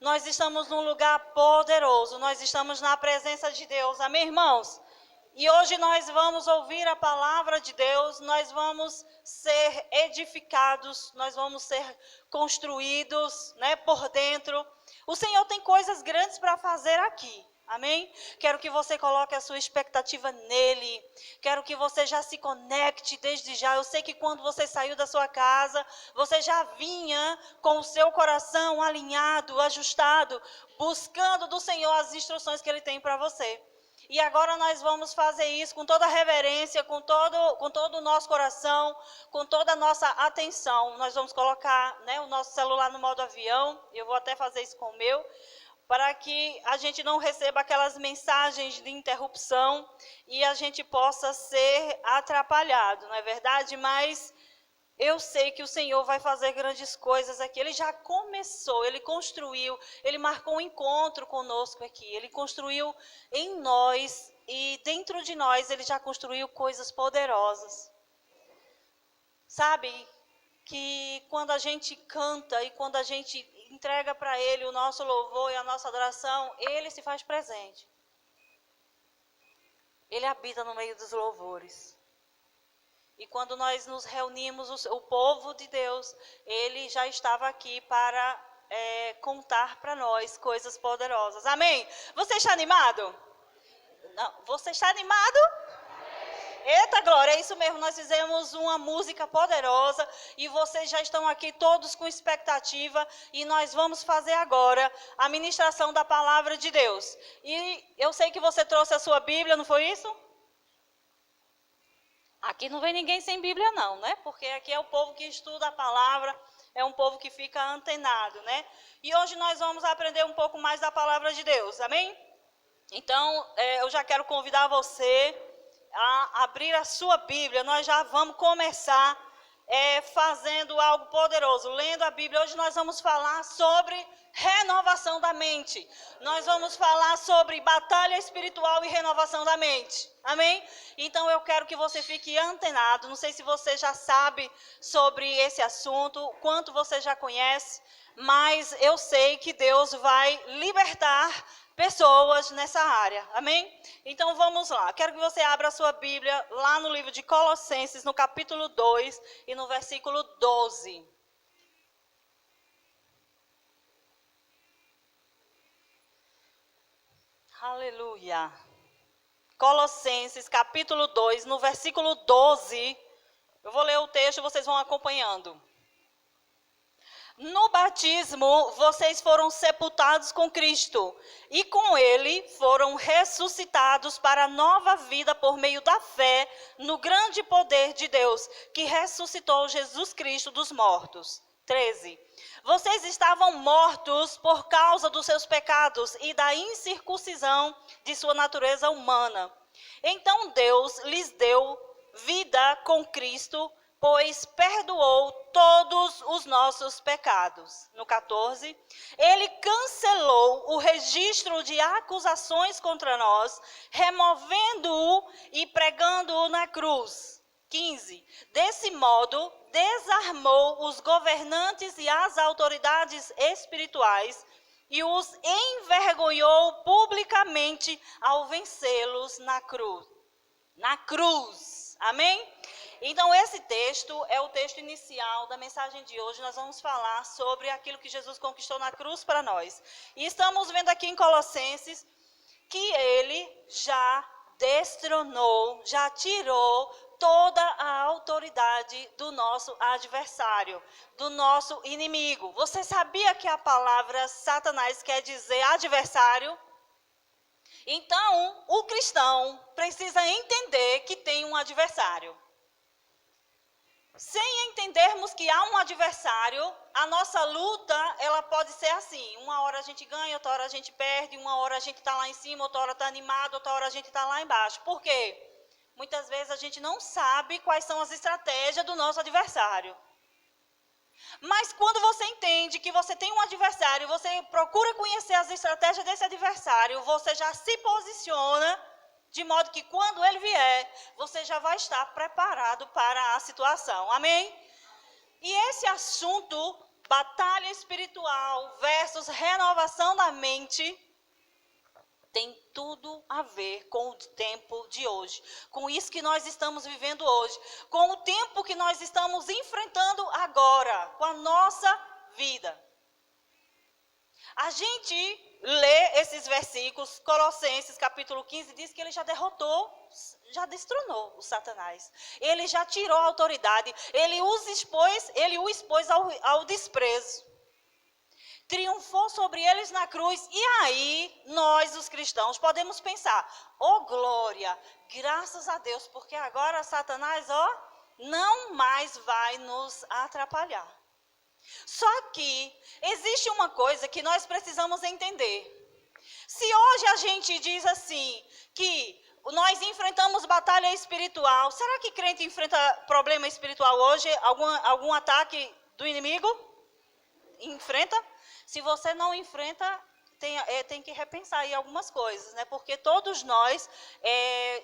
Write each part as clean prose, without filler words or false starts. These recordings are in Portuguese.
Nós estamos num lugar poderoso, nós estamos na presença de Deus, amém, irmãos? E hoje nós vamos ouvir a palavra de Deus, nós vamos ser edificados, nós vamos ser construídos, né, por dentro. O Senhor tem coisas grandes para fazer aqui, amém? Quero que você coloque a sua expectativa nele, quero que você já se conecte desde já. Eu sei que quando você saiu da sua casa, você já vinha com o seu coração alinhado, ajustado, buscando do Senhor as instruções que Ele tem para você. E agora nós vamos fazer isso com toda a reverência, com todo o nosso coração, com toda a nossa atenção. Nós vamos colocar, né, o nosso celular no modo avião, eu vou até fazer isso com o meu, para que a gente não receba aquelas mensagens de interrupção e a gente possa ser atrapalhado, não é verdade? Mas eu sei que o Senhor vai fazer grandes coisas aqui. Ele já começou, Ele construiu, Ele marcou um encontro conosco aqui. Ele construiu em nós e dentro de nós Ele já construiu coisas poderosas. Sabe que quando a gente canta e quando a gente entrega para Ele o nosso louvor e a nossa adoração, Ele se faz presente. Ele habita no meio dos louvores. E quando nós nos reunimos, o povo de Deus, ele já estava aqui para contar para nós coisas poderosas. Amém? Você está animado? Não, você está animado? Eita glória, é isso mesmo, nós fizemos uma música poderosa e vocês já estão aqui todos com expectativa e nós vamos fazer agora a ministração da palavra de Deus. E eu sei que você trouxe a sua Bíblia, não foi isso? Aqui não vem ninguém sem Bíblia não, né? Porque aqui é o povo que estuda a palavra, é um povo que fica antenado, né? E hoje nós vamos aprender um pouco mais da palavra de Deus, amém? Então, eu já quero convidar você a abrir a sua Bíblia. Nós já vamos começar fazendo algo poderoso, lendo a Bíblia. Hoje nós vamos falar sobre renovação da mente. Nós vamos falar sobre batalha espiritual e renovação da mente. Amém? Então eu quero que você fique antenado. Não sei se você já sabe sobre esse assunto, quanto você já conhece, mas eu sei que Deus vai libertar pessoas nessa área, amém? Então vamos lá, quero que você abra a sua Bíblia lá no livro de Colossenses, no capítulo 2 e no versículo 12. Aleluia. Colossenses, capítulo 2, no versículo 12, eu vou ler o texto e vocês vão acompanhando. No batismo, vocês foram sepultados com Cristo e com Ele foram ressuscitados para a nova vida por meio da fé no grande poder de Deus, que ressuscitou Jesus Cristo dos mortos. 13. Vocês estavam mortos por causa dos seus pecados e da incircuncisão de sua natureza humana. Então Deus lhes deu vida com Cristo, pois perdoou todos os nossos pecados. No 14, ele cancelou o registro de acusações contra nós, removendo-o e pregando-o na cruz. 15, desse modo, desarmou os governantes e as autoridades espirituais e os envergonhou publicamente ao vencê-los na cruz. Na cruz. Amém? Então, esse texto é o texto inicial da mensagem de hoje. Nós vamos falar sobre aquilo que Jesus conquistou na cruz para nós. E estamos vendo aqui em Colossenses que ele já destronou, já tirou toda a autoridade do nosso adversário, do nosso inimigo. Você sabia que a palavra Satanás quer dizer adversário? Então, o cristão precisa entender que tem um adversário. Sem entendermos que há um adversário, a nossa luta, ela pode ser assim. Uma hora a gente ganha, outra hora a gente perde, uma hora a gente está lá em cima, outra hora está animado, outra hora a gente está lá embaixo. Por quê? Muitas vezes a gente não sabe quais são as estratégias do nosso adversário. Mas quando você entende que você tem um adversário, você procura conhecer as estratégias desse adversário, você já se posiciona de modo que quando ele vier, você já vai estar preparado para a situação. Amém? E esse assunto, batalha espiritual versus renovação da mente tem tudo a ver com o tempo de hoje, com isso que nós estamos vivendo hoje, com o tempo que nós estamos enfrentando agora, com a nossa vida. A gente lê esses versículos, Colossenses capítulo 15, diz que ele já derrotou, já destronou o Satanás. Ele já tirou a autoridade, ele o expôs ao desprezo. Triunfou sobre eles na cruz. E aí, nós, os cristãos, podemos pensar, glória, graças a Deus, porque agora Satanás, não mais vai nos atrapalhar. Só que existe uma coisa que nós precisamos entender. Se hoje a gente diz assim, que nós enfrentamos batalha espiritual, será que crente enfrenta problema espiritual hoje? Algum ataque do inimigo? Enfrenta? Se você não enfrenta, tem que repensar aí algumas coisas, né? Porque todos nós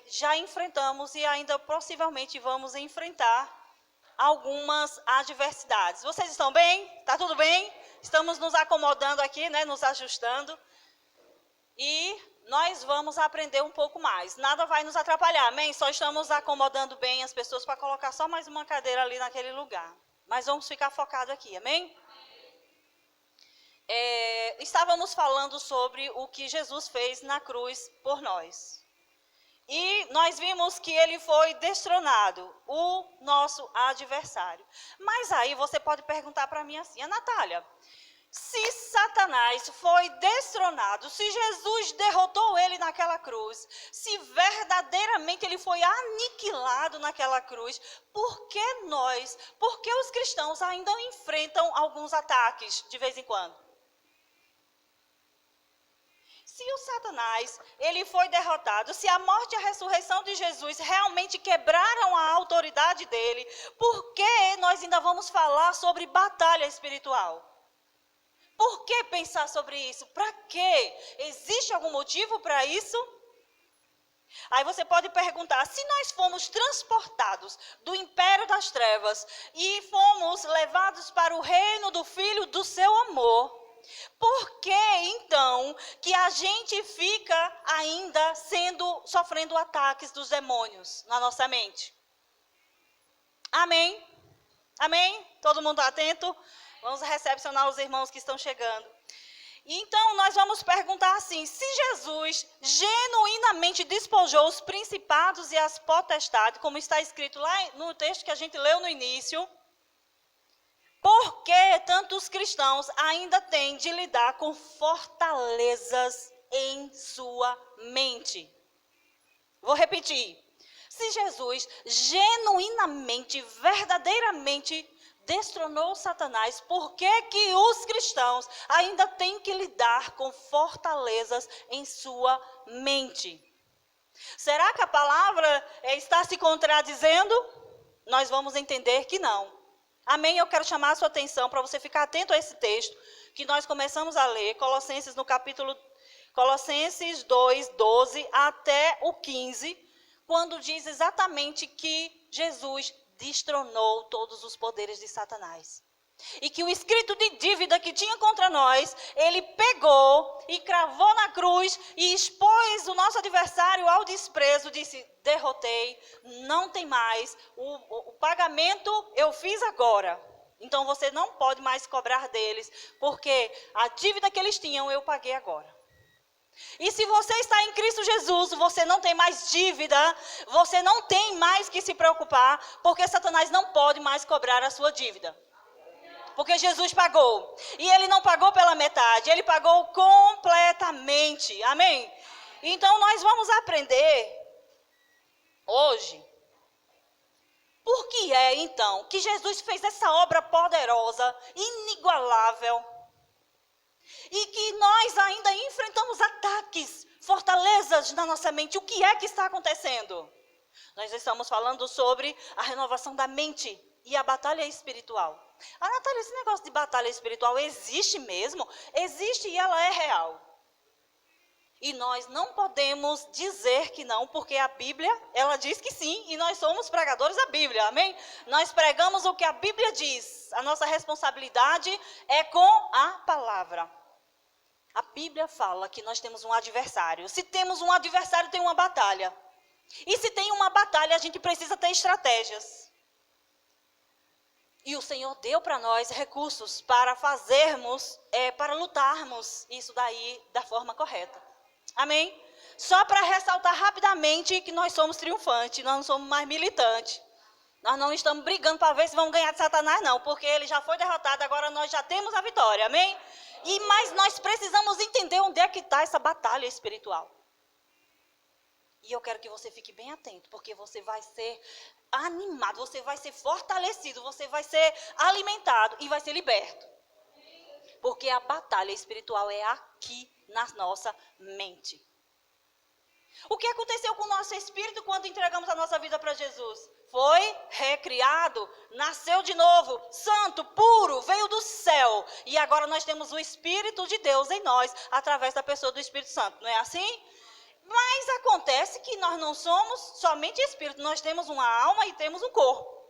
já enfrentamos e ainda possivelmente vamos enfrentar algumas adversidades. Vocês estão bem? Está tudo bem? Estamos nos acomodando aqui, né? Nos ajustando. E nós vamos aprender um pouco mais. Nada vai nos atrapalhar, amém? Só estamos acomodando bem as pessoas para colocar só mais uma cadeira ali naquele lugar. Mas vamos ficar focados aqui, amém? Estávamos falando sobre o que Jesus fez na cruz por nós. E nós vimos que ele foi destronado, o nosso adversário. Mas aí você pode perguntar para mim assim, Natália, se Satanás foi destronado, se Jesus derrotou ele naquela cruz, se verdadeiramente ele foi aniquilado naquela cruz, por que os cristãos ainda enfrentam alguns ataques de vez em quando? Se o Satanás, ele foi derrotado, se a morte e a ressurreição de Jesus realmente quebraram a autoridade dele, por que nós ainda vamos falar sobre batalha espiritual? Por que pensar sobre isso? Para quê? Existe algum motivo para isso? Aí você pode perguntar, se nós fomos transportados do império das trevas e fomos levados para o reino do Filho do seu amor, por que então que a gente fica ainda sofrendo ataques dos demônios na nossa mente? Amém? Amém? Todo mundo atento? Vamos recepcionar os irmãos que estão chegando. Então, nós vamos perguntar assim, se Jesus genuinamente despojou os principados e as potestades, como está escrito lá no texto que a gente leu no início, por que tantos cristãos ainda têm de lidar com fortalezas em sua mente? Vou repetir. Se Jesus genuinamente, verdadeiramente destronou Satanás, por que os cristãos ainda têm que lidar com fortalezas em sua mente? Será que a palavra está se contradizendo? Nós vamos entender que não. Amém? Eu quero chamar a sua atenção para você ficar atento a esse texto que nós começamos a ler, Colossenses 2, 12 até o 15, quando diz exatamente que Jesus destronou todos os poderes de Satanás. E que o escrito de dívida que tinha contra nós, ele pegou e cravou na cruz e expôs o nosso adversário ao desprezo, disse, derrotei, não tem mais, o pagamento eu fiz agora. Então você não pode mais cobrar deles, porque a dívida que eles tinham eu paguei agora. E se você está em Cristo Jesus, você não tem mais dívida, você não tem mais que se preocupar, porque Satanás não pode mais cobrar a sua dívida. Porque Jesus pagou. E ele não pagou pela metade, ele pagou completamente. Amém? Então nós vamos aprender hoje. Por que é então que Jesus fez essa obra poderosa, inigualável, e que nós ainda enfrentamos ataques, fortalezas na nossa mente? O que é que está acontecendo? Nós estamos falando sobre a renovação da mente e a batalha espiritual. Natália, esse negócio de batalha espiritual existe mesmo? Existe e ela é real. E nós não podemos dizer que não, porque a Bíblia, ela diz que sim, e nós somos pregadores da Bíblia, amém? Nós pregamos o que a Bíblia diz. A nossa responsabilidade é com a palavra. A Bíblia fala que nós temos um adversário. Se temos um adversário, tem uma batalha. E se tem uma batalha, a gente precisa ter estratégias. E o Senhor deu para nós recursos para fazermos, para lutarmos isso daí da forma correta. Amém? Só para ressaltar rapidamente que nós somos triunfantes, nós não somos mais militantes. Nós não estamos brigando para ver se vamos ganhar de Satanás, não, porque ele já foi derrotado, agora nós já temos a vitória, amém? Mas nós precisamos entender onde é que está essa batalha espiritual. E eu quero que você fique bem atento, porque você vai ser animado, você vai ser fortalecido, você vai ser alimentado e vai ser liberto. Porque a batalha espiritual é aqui na nossa mente. O que aconteceu com o nosso espírito quando entregamos a nossa vida para Jesus? Foi recriado, nasceu de novo, santo, puro, veio do céu. E agora nós temos o Espírito de Deus em nós, através da pessoa do Espírito Santo. Não é assim? Mas acontece que nós não somos somente espírito, nós temos uma alma e temos um corpo.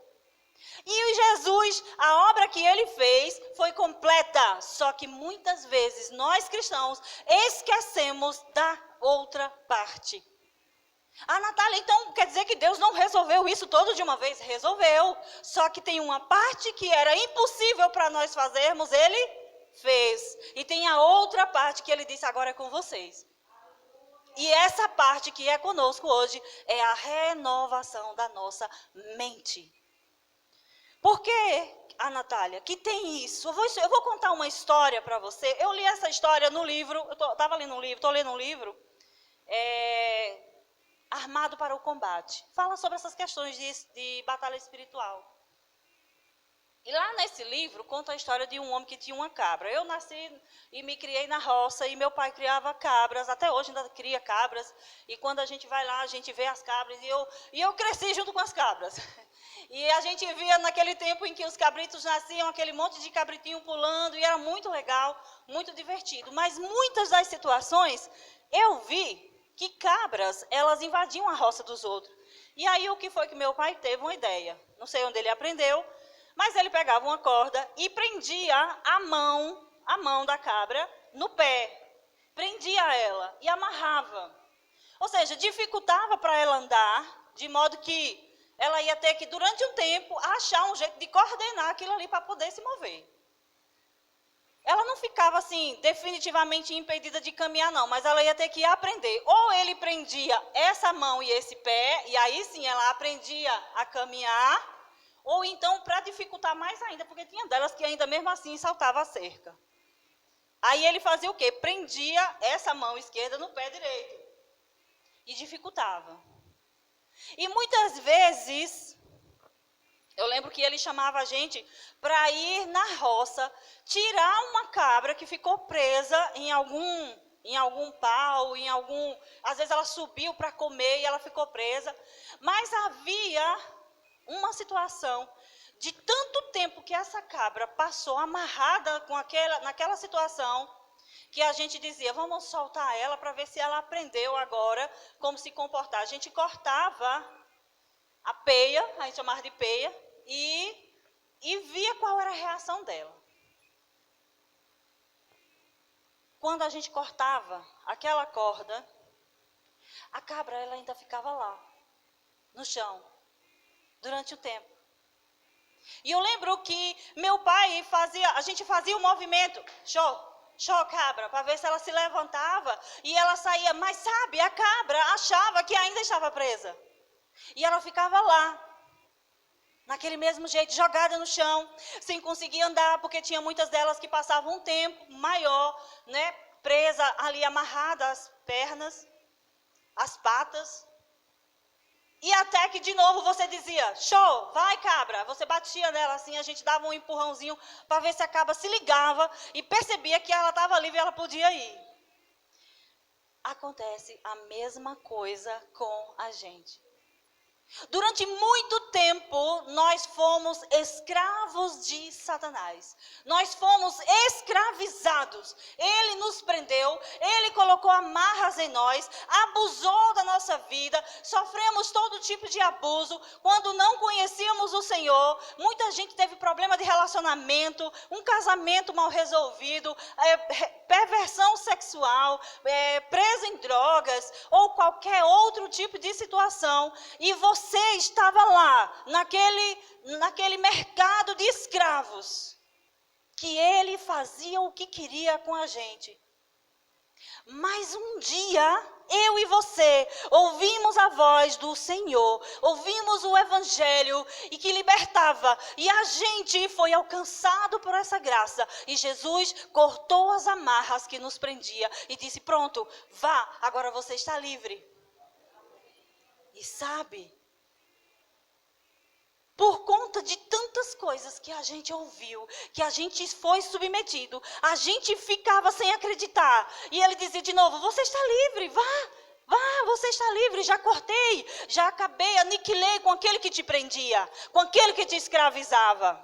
E Jesus, a obra que ele fez foi completa, só que muitas vezes nós cristãos esquecemos da outra parte. Natália, então quer dizer que Deus não resolveu isso todo de uma vez? Resolveu, só que tem uma parte que era impossível para nós fazermos, ele fez. E tem a outra parte que ele disse, agora é com vocês. E essa parte que é conosco hoje é a renovação da nossa mente. Por que, Natália, que tem isso? Eu vou contar uma história para você. Eu li essa história no livro, estava lendo um livro, estou lendo um livro, Armado para o Combate. Fala sobre essas questões de batalha espiritual. E lá nesse livro conta a história de um homem que tinha uma cabra. Eu nasci e me criei na roça e meu pai criava cabras, até hoje ainda cria cabras. E quando a gente vai lá, a gente vê as cabras e eu cresci junto com as cabras. E a gente via naquele tempo em que os cabritos nasciam, aquele monte de cabritinho pulando e era muito legal, muito divertido. Mas muitas das situações eu vi que cabras, elas invadiam a roça dos outros. E aí o que foi que meu pai teve uma ideia? Não sei onde ele aprendeu. Mas ele pegava uma corda e prendia a mão da cabra no pé. Prendia ela e amarrava. Ou seja, dificultava para ela andar, de modo que ela ia ter que, durante um tempo, achar um jeito de coordenar aquilo ali para poder se mover. Ela não ficava assim, definitivamente impedida de caminhar, não, mas ela ia ter que aprender. Ou ele prendia essa mão e esse pé, e aí sim ela aprendia a caminhar. Ou então, para dificultar mais ainda, porque tinha delas que ainda mesmo assim saltava a cerca. Aí ele fazia o quê? Prendia essa mão esquerda no pé direito. E dificultava. E muitas vezes, eu lembro que ele chamava a gente para ir na roça, tirar uma cabra que ficou presa em algum pau, às vezes ela subiu para comer e ela ficou presa. Mas havia uma situação de tanto tempo que essa cabra passou amarrada naquela situação, que a gente dizia, vamos soltar ela para ver se ela aprendeu agora como se comportar. A gente cortava a peia, a gente chamava de peia, e via qual era a reação dela. Quando a gente cortava aquela corda, a cabra ela ainda ficava lá, no chão, durante o tempo. E eu lembro que meu pai a gente fazia o movimento, show cabra, para ver se ela se levantava e ela saía. Mas sabe, a cabra achava que ainda estava presa. E ela ficava lá, naquele mesmo jeito, jogada no chão, sem conseguir andar, porque tinha muitas delas que passavam um tempo maior, né, presa ali, amarrada às pernas, às patas. E até que de novo você dizia, show, vai cabra. Você batia nela assim, a gente dava um empurrãozinho para ver se a cabra se ligava e percebia que ela estava livre e ela podia ir. Acontece a mesma coisa com a gente. Durante muito tempo, nós fomos escravos de Satanás. Nós fomos escravizados. Ele nos prendeu, ele colocou amarras em nós, abusou da nossa vida, sofremos todo tipo de abuso. Quando não conhecíamos o Senhor, muita gente teve problema de relacionamento, um casamento mal resolvido, perversão sexual, preso em drogas ou qualquer outro tipo de situação. E você estava lá, naquele mercado de escravos, que ele fazia o que queria com a gente. Mas um dia, eu e você, ouvimos a voz do Senhor, ouvimos o Evangelho e que libertava. E a gente foi alcançado por essa graça. E Jesus cortou as amarras que nos prendia e disse, pronto, vá, agora você está livre. E sabe, por conta de tantas coisas que a gente ouviu, que a gente foi submetido, a gente ficava sem acreditar. E ele dizia de novo, você está livre, vá, você está livre, já cortei, já acabei, aniquilei com aquele que te prendia, com aquele que te escravizava.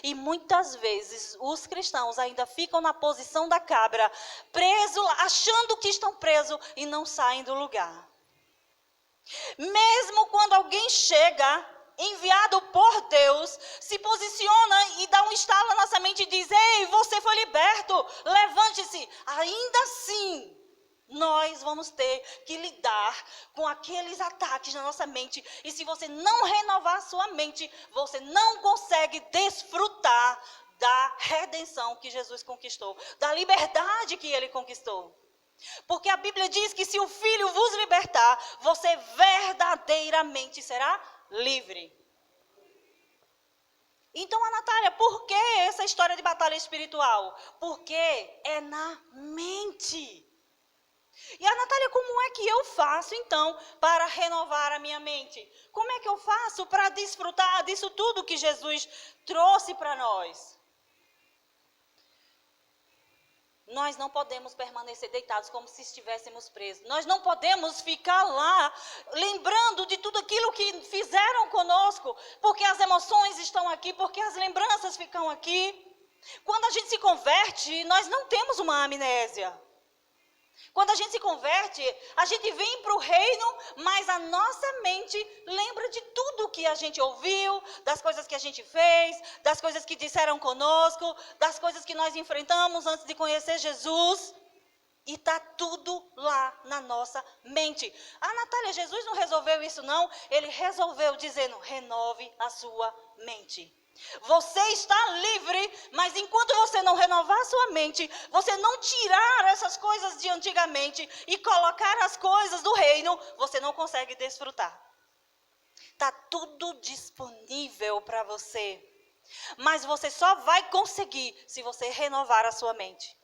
E muitas vezes os cristãos ainda ficam na posição da cabra, presos, achando que estão presos e não saem do lugar. Mesmo quando alguém chega, enviado por Deus, se posiciona e dá um estalo na nossa mente e diz, ei, você foi liberto, levante-se. Ainda assim, nós vamos ter que lidar com aqueles ataques na nossa mente. E se você não renovar a sua mente, você não consegue desfrutar da redenção que Jesus conquistou, da liberdade que ele conquistou. Porque a Bíblia diz que se o Filho vos libertar, você verdadeiramente será livre. Então, Natália, por que essa história de batalha espiritual? Porque é na mente. E a Natália, como é que eu faço então para renovar a minha mente? Como é que eu faço para desfrutar disso tudo que Jesus trouxe para nós? Nós não podemos permanecer deitados como se estivéssemos presos. Nós não podemos ficar lá lembrando de tudo aquilo que fizeram conosco, porque as emoções estão aqui, porque as lembranças ficam aqui. Quando a gente se converte, nós não temos uma amnésia. Quando a gente se converte, a gente vem para o reino, mas a nossa mente lembra de tudo que a gente ouviu, das coisas que a gente fez, das coisas que disseram conosco, das coisas que nós enfrentamos antes de conhecer Jesus. E está tudo lá na nossa mente. Ah, Natália, Jesus não resolveu isso não? Ele resolveu dizendo, renove a sua mente. Você está livre, mas enquanto você não renovar a sua mente, você não tirar essas coisas de antigamente e colocar as coisas do reino, você não consegue desfrutar. Está tudo disponível para você, mas você só vai conseguir se você renovar a sua mente.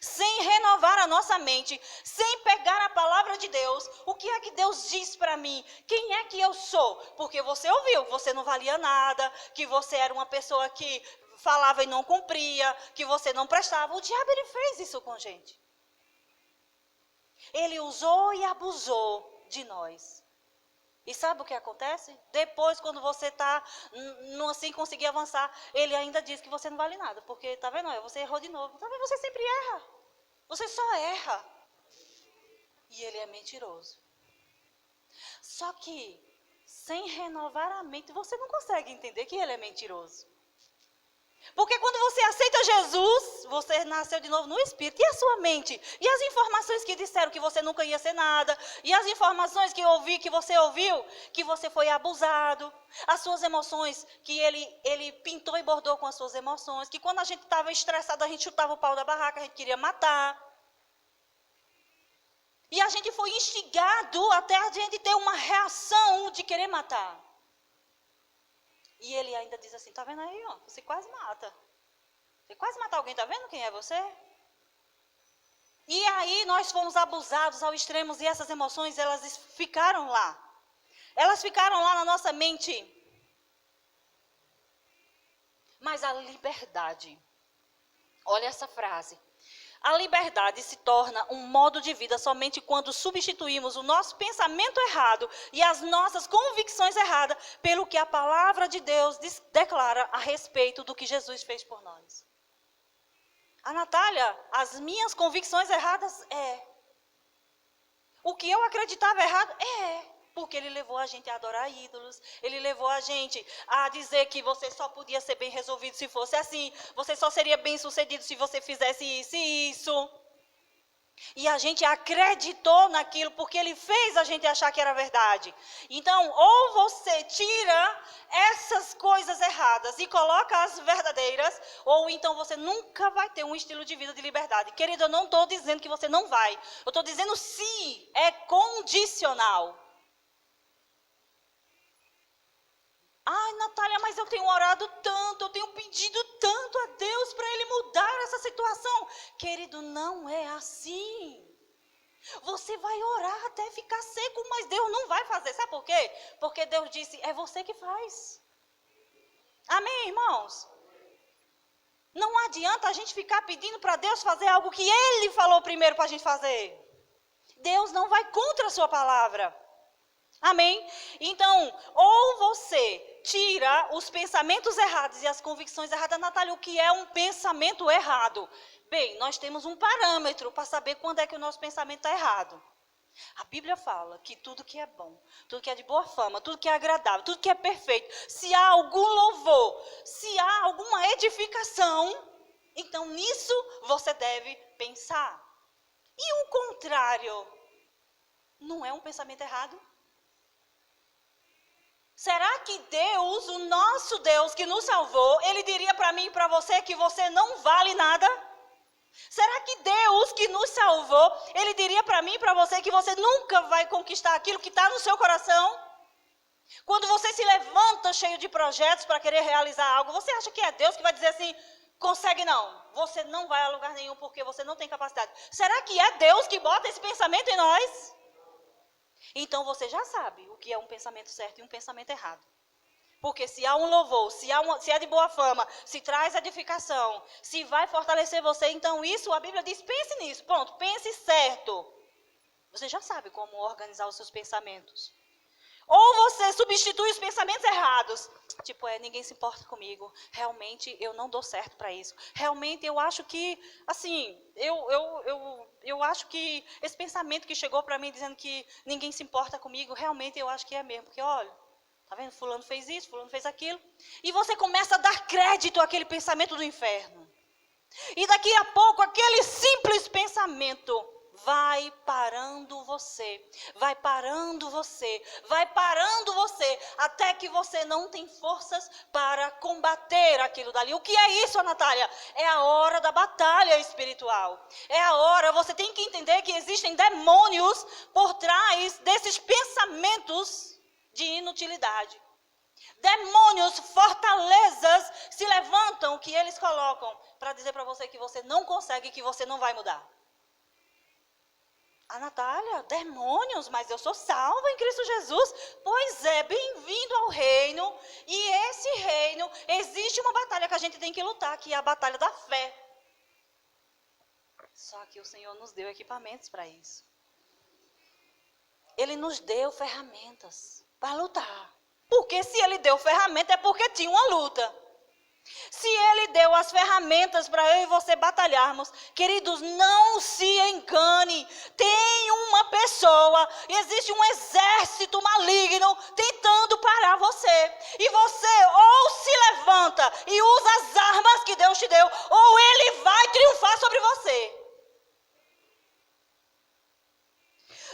Sem renovar a nossa mente, sem pegar a palavra de Deus, o que é que Deus diz para mim? Quem é que eu sou? Porque você ouviu, você não valia nada, que você era uma pessoa que falava e não cumpria, que você não prestava. O diabo, ele fez isso com a gente. Ele usou e abusou de nós. E sabe o que acontece? Depois, quando você está sem conseguir avançar, ele ainda diz que você não vale nada. Porque, tá vendo? Você errou de novo. Tá vendo? Você sempre erra. Você só erra. E ele é mentiroso. Só que, sem renovar a mente, você não consegue entender que ele é mentiroso. Porque quando você aceita Jesus, você nasceu de novo no Espírito. E a sua mente? E as informações que disseram que você nunca ia ser nada? E as informações que você ouviu, que você foi abusado? As suas emoções, que ele pintou e bordou com as suas emoções. Que quando a gente estava estressado, a gente chutava o pau da barraca, a gente queria matar. E a gente foi instigado até a gente ter uma reação de querer matar. E ele ainda diz assim, tá vendo aí, ó, você quase mata. Você quase mata alguém, tá vendo quem é você? E aí nós fomos abusados ao extremo e essas emoções, elas ficaram lá. Elas ficaram lá na nossa mente. Mas a liberdade, olha essa frase. A liberdade se torna um modo de vida somente quando substituímos o nosso pensamento errado e as nossas convicções erradas pelo que a palavra de Deus declara a respeito do que Jesus fez por nós. A Natália, as minhas convicções erradas o que eu acreditava errado porque ele levou a gente a adorar ídolos, ele levou a gente a dizer que você só podia ser bem resolvido se fosse assim, você só seria bem sucedido se você fizesse isso e isso. E a gente acreditou naquilo porque ele fez a gente achar que era verdade. Então, ou você tira essas coisas erradas e coloca as verdadeiras, ou então você nunca vai ter um estilo de vida de liberdade. Querido, eu não estou dizendo que você não vai. Eu estou dizendo se é condicional. Ai, Natália, mas eu tenho orado tanto, eu tenho pedido tanto a Deus para Ele mudar essa situação. Querido, não é assim. Você vai orar até ficar seco, mas Deus não vai fazer. Sabe por quê? Porque Deus disse, é você que faz. Amém, irmãos? Não adianta a gente ficar pedindo para Deus fazer algo que Ele falou primeiro para a gente fazer. Deus não vai contra a sua palavra. Amém? Então, ou você tira os pensamentos errados e as convicções erradas. Natália, o que é um pensamento errado? Bem, nós temos um parâmetro para saber quando é que o nosso pensamento está errado. A Bíblia fala que tudo que é bom, tudo que é de boa fama, tudo que é agradável, tudo que é perfeito, se há algum louvor, se há alguma edificação, então nisso você deve pensar. E o contrário, não é um pensamento errado? Será que Deus, o nosso Deus que nos salvou, Ele diria para mim e para você que você não vale nada? Será que Deus que nos salvou, Ele diria para mim e para você que você nunca vai conquistar aquilo que está no seu coração? Quando você se levanta cheio de projetos para querer realizar algo, você acha que é Deus que vai dizer assim, consegue não, você não vai a lugar nenhum porque você não tem capacidade. Será que é Deus que bota esse pensamento em nós? Então você já sabe o que é um pensamento certo e um pensamento errado. Porque se há um louvor, se é de boa fama, se traz edificação, se vai fortalecer você, então isso, a Bíblia diz, pense nisso, pronto, pense certo. Você já sabe como organizar os seus pensamentos. Ou você substitui os pensamentos errados. Tipo, ninguém se importa comigo. Realmente, eu não dou certo para isso. Realmente, eu acho que, assim, eu acho que esse pensamento que chegou para mim dizendo que ninguém se importa comigo, realmente eu acho que é mesmo. Porque, olha, tá vendo? Fulano fez isso, fulano fez aquilo. E você começa a dar crédito àquele pensamento do inferno. E daqui a pouco, aquele simples pensamento vai parando você, vai parando você, vai parando você, até que você não tem forças para combater aquilo dali. O que é isso, Natália? É a hora da batalha espiritual. É a hora, você tem que entender que existem demônios por trás desses pensamentos de inutilidade. Demônios, fortalezas se levantam que eles colocam para dizer para você que você não consegue, que você não vai mudar. A Natália, demônios, mas eu sou salva em Cristo Jesus. Pois é, bem-vindo ao reino. E esse reino, existe uma batalha que a gente tem que lutar, que é a batalha da fé. Só que o Senhor nos deu equipamentos para isso. Ele nos deu ferramentas para lutar. Porque se Ele deu ferramenta é porque tinha uma luta. Se Ele deu as ferramentas para eu e você batalharmos, queridos, não se engane. Tem uma pessoa, existe um exército maligno tentando parar você. E você ou se levanta e usa as armas que Deus te deu, ou Ele vai triunfar sobre você.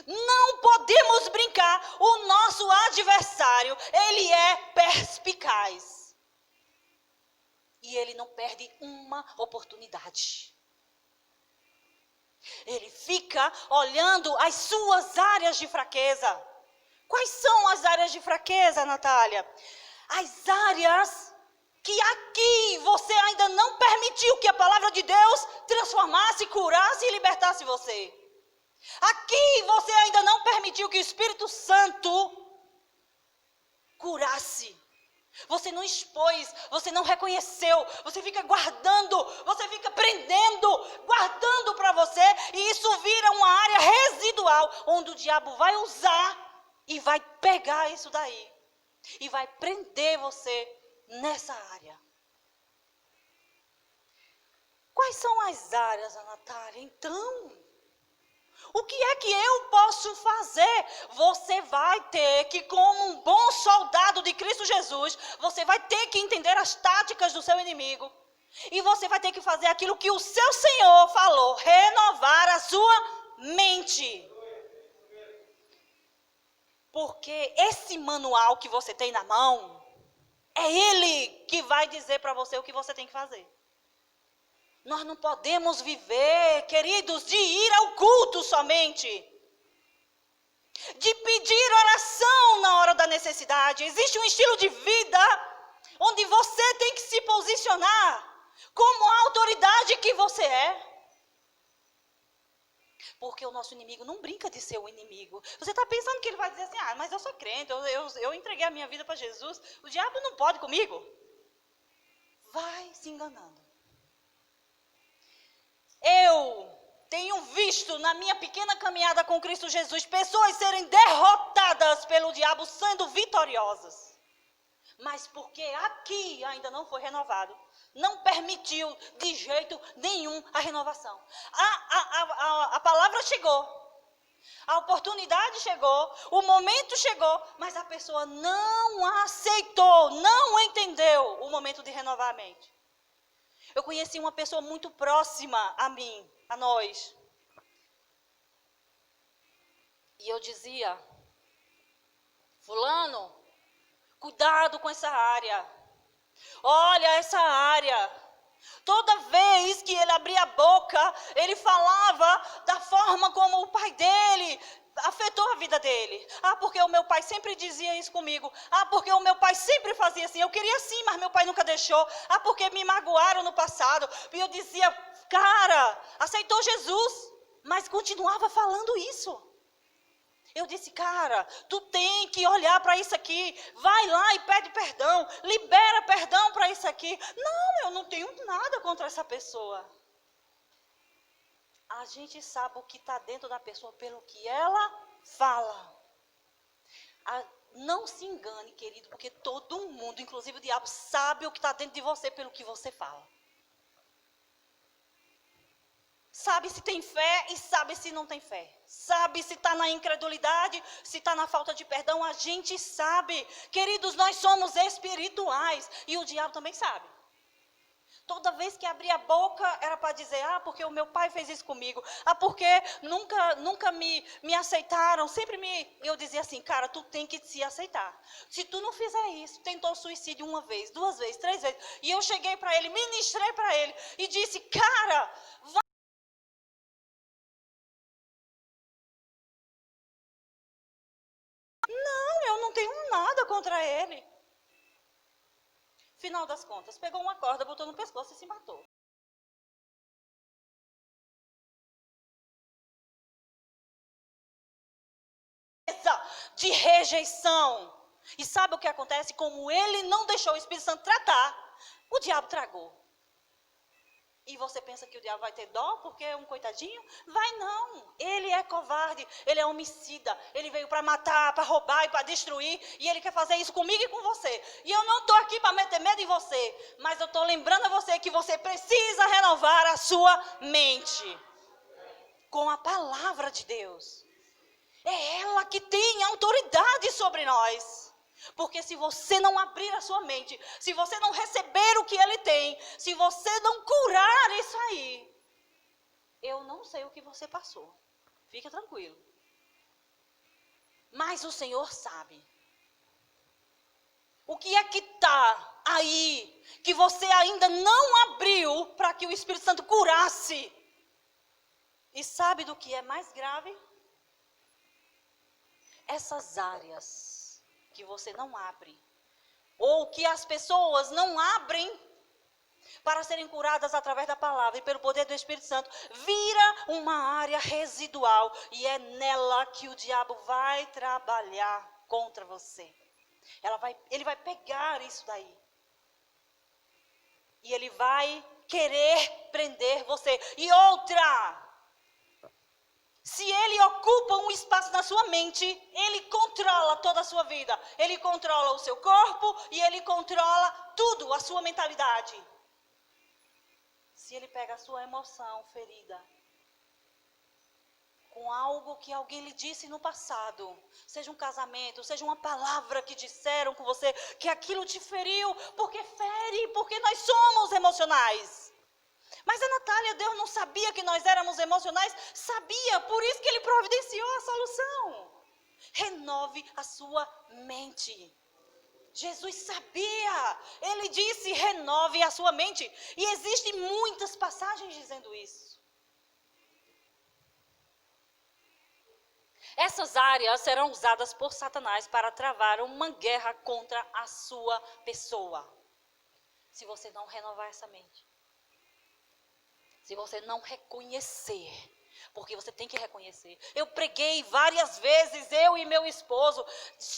Não podemos brincar. O nosso adversário, ele é perspicaz. E ele não perde uma oportunidade. Ele fica olhando as suas áreas de fraqueza. Quais são as áreas de fraqueza, Natália? As áreas que aqui você ainda não permitiu que a palavra de Deus transformasse, curasse e libertasse você. Aqui você ainda não permitiu que o Espírito Santo curasse. Você não expôs, você não reconheceu, você fica guardando, você fica prendendo, guardando para você, e isso vira uma área residual, onde o diabo vai usar e vai pegar isso daí, e vai prender você nessa área. Quais são as áreas, Ana Natália? Então, o que é que eu posso fazer? Você vai ter que, como um bom soldado de Cristo Jesus, você vai ter que entender as táticas do seu inimigo. E você vai ter que fazer aquilo que o seu Senhor falou, renovar a sua mente. Porque esse manual que você tem na mão, é ele que vai dizer para você o que você tem que fazer. Nós não podemos viver, queridos, de ir ao culto somente. De pedir oração na hora da necessidade. Existe um estilo de vida onde você tem que se posicionar como a autoridade que você é. Porque o nosso inimigo não brinca de ser o inimigo. Você está pensando que ele vai dizer assim, mas eu sou crente, eu entreguei a minha vida para Jesus, o diabo não pode comigo? Vai se enganando. Eu tenho visto na minha pequena caminhada com Cristo Jesus pessoas serem derrotadas pelo diabo sendo vitoriosas. Mas porque aqui ainda não foi renovado, não permitiu de jeito nenhum a renovação. A palavra chegou, a oportunidade chegou, o momento chegou, mas a pessoa não aceitou, não entendeu o momento de renovar a mente. Eu conheci uma pessoa muito próxima a mim, a nós. E eu dizia, fulano, cuidado com essa área. Olha essa área. Toda vez que ele abria a boca, ele falava da forma como o pai dele afetou a vida dele. Porque o meu pai sempre dizia isso comigo. Porque o meu pai sempre fazia assim. Eu queria sim, mas meu pai nunca deixou. Porque me magoaram no passado. E eu dizia, cara, aceitou Jesus, mas continuava falando isso. Eu disse, cara, tu tem que olhar para isso aqui. Vai lá e pede perdão. Libera perdão para isso aqui. Não, eu não tenho nada contra essa pessoa. A gente sabe o que está dentro da pessoa pelo que ela fala. Não se engane, querido, porque todo mundo, inclusive o diabo, sabe o que está dentro de você pelo que você fala. Sabe se tem fé e sabe se não tem fé. Sabe se está na incredulidade, se está na falta de perdão. A gente sabe. Queridos, nós somos espirituais. E o diabo também sabe. Toda vez que abria a boca era para dizer, porque o meu pai fez isso comigo. Porque nunca me aceitaram. Eu dizia assim, cara, tu tem que se aceitar. Se tu não fizer isso, tentou suicídio 1 vez, 2 vezes, 3 vezes. E eu cheguei para ele, ministrei para ele e disse, cara, vai. Não, eu não tenho nada contra ele. Final das contas, pegou uma corda, botou no pescoço e se matou. De rejeição. E sabe o que acontece? Como ele não deixou o Espírito Santo tratar, o diabo tragou. E você pensa que o diabo vai ter dó porque é um coitadinho? Vai não. Ele é covarde, ele é homicida. Ele veio para matar, para roubar e para destruir. E ele quer fazer isso comigo e com você. E eu não estou aqui para meter medo em você. Mas eu estou lembrando a você que você precisa renovar a sua mente. Com a palavra de Deus. É ela que tem autoridade sobre nós. Porque se você não abrir a sua mente, se você não receber o que ele tem, se você não curar isso aí, eu não sei o que você passou. Fica tranquilo. Mas o Senhor sabe. O que é que está aí, que você ainda não abriu para que o Espírito Santo curasse? E sabe do que é mais grave? Essas áreas que você não abre, ou que as pessoas não abrem para serem curadas através da palavra e pelo poder do Espírito Santo, vira uma área residual, e é nela que o diabo vai trabalhar contra você. Ele vai pegar isso daí. E ele vai querer prender você. E outra, se ele ocupa um espaço na sua mente, ele controla toda a sua vida. Ele controla o seu corpo e ele controla tudo, a sua mentalidade. Se ele pega a sua emoção ferida com algo que alguém lhe disse no passado, seja um casamento, seja uma palavra que disseram com você, que aquilo te feriu, porque fere, porque nós somos emocionais. Mas a Natália, Deus não sabia que nós éramos emocionais? Sabia, por isso que ele providenciou a solução. Renove a sua mente. Jesus sabia, ele disse, renove a sua mente. E existem muitas passagens dizendo isso. Essas áreas serão usadas por Satanás para travar uma guerra contra a sua pessoa. Se você não renovar essa mente. Se você não reconhecer. Porque você tem que reconhecer. Eu preguei várias vezes, eu e meu esposo.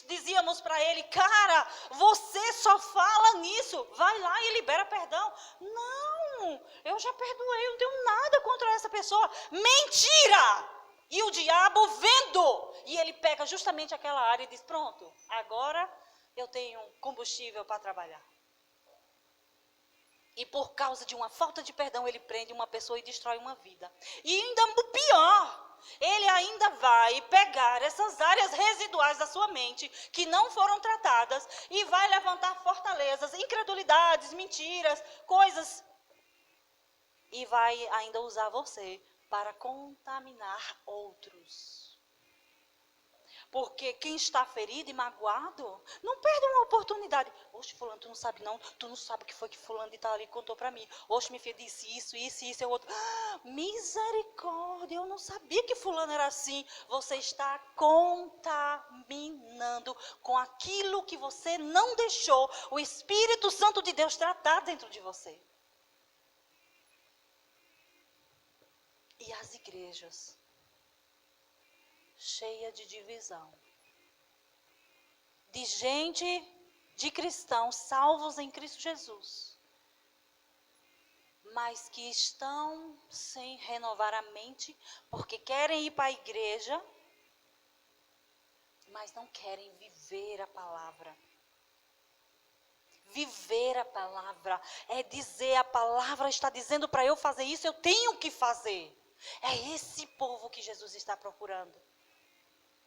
Dizíamos para ele, cara, você só fala nisso. Vai lá e libera perdão. Não, eu já perdoei, eu não tenho nada contra essa pessoa. Mentira! E o diabo vendo, e ele pega justamente aquela área e diz, pronto, agora eu tenho combustível para trabalhar. E por causa de uma falta de perdão, ele prende uma pessoa e destrói uma vida. E ainda o pior, ele ainda vai pegar essas áreas residuais da sua mente, que não foram tratadas, e vai levantar fortalezas, incredulidades, mentiras, coisas, e vai ainda usar você para contaminar outros. Porque quem está ferido e magoado, não perde uma oportunidade. Oxe, fulano, tu não sabe não, tu não sabe o que foi que fulano de tal ali contou para mim. Oxe, minha filha disse isso, é outro. Ah, misericórdia, eu não sabia que fulano era assim. Você está contaminando com aquilo que você não deixou o Espírito Santo de Deus tratar dentro de você. E as igrejas, cheia de divisão, de gente, de cristãos salvos em Cristo Jesus, mas que estão sem renovar a mente, porque querem ir para a igreja, mas não querem viver a palavra. Viver a palavra é dizer, a palavra está dizendo para eu fazer isso, eu tenho que fazer. É esse povo que Jesus está procurando.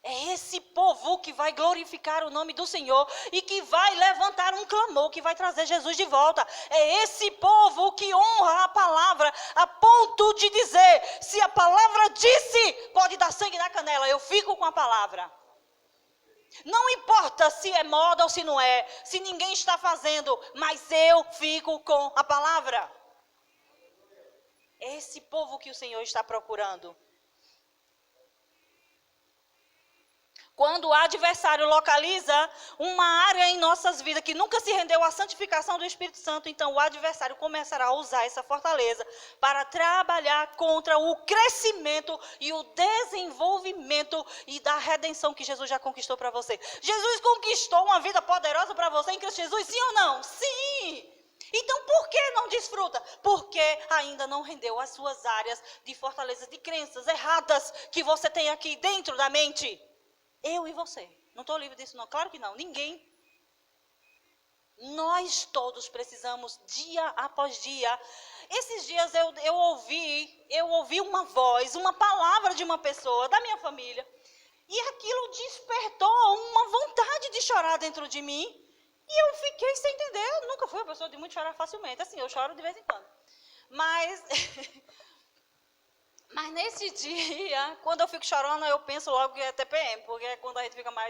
É esse povo que vai glorificar o nome do Senhor e que vai levantar um clamor, que vai trazer Jesus de volta. É esse povo que honra a palavra a ponto de dizer, se a palavra disse, pode dar sangue na canela, eu fico com a palavra. Não importa se é moda ou se não é, se ninguém está fazendo, mas eu fico com a palavra. É esse povo que o Senhor está procurando. Quando o adversário localiza uma área em nossas vidas que nunca se rendeu à santificação do Espírito Santo, então o adversário começará a usar essa fortaleza para trabalhar contra o crescimento e o desenvolvimento e da redenção que Jesus já conquistou para você. Jesus conquistou uma vida poderosa para você em Cristo Jesus, sim ou não? Sim! Então, por que não desfruta? Porque ainda não rendeu as suas áreas de fortalezas, de crenças erradas que você tem aqui dentro da mente. Eu e você. Não estou livre disso não, claro que não, ninguém. Nós todos precisamos, dia após dia. Esses dias eu ouvi uma voz, uma palavra de uma pessoa da minha família. E aquilo despertou uma vontade de chorar dentro de mim. E eu fiquei sem entender. Eu nunca fui uma pessoa de muito chorar facilmente. Assim, eu choro de vez em quando. Mas nesse dia, quando eu fico chorando, eu penso logo que é TPM. Porque é quando a gente fica mais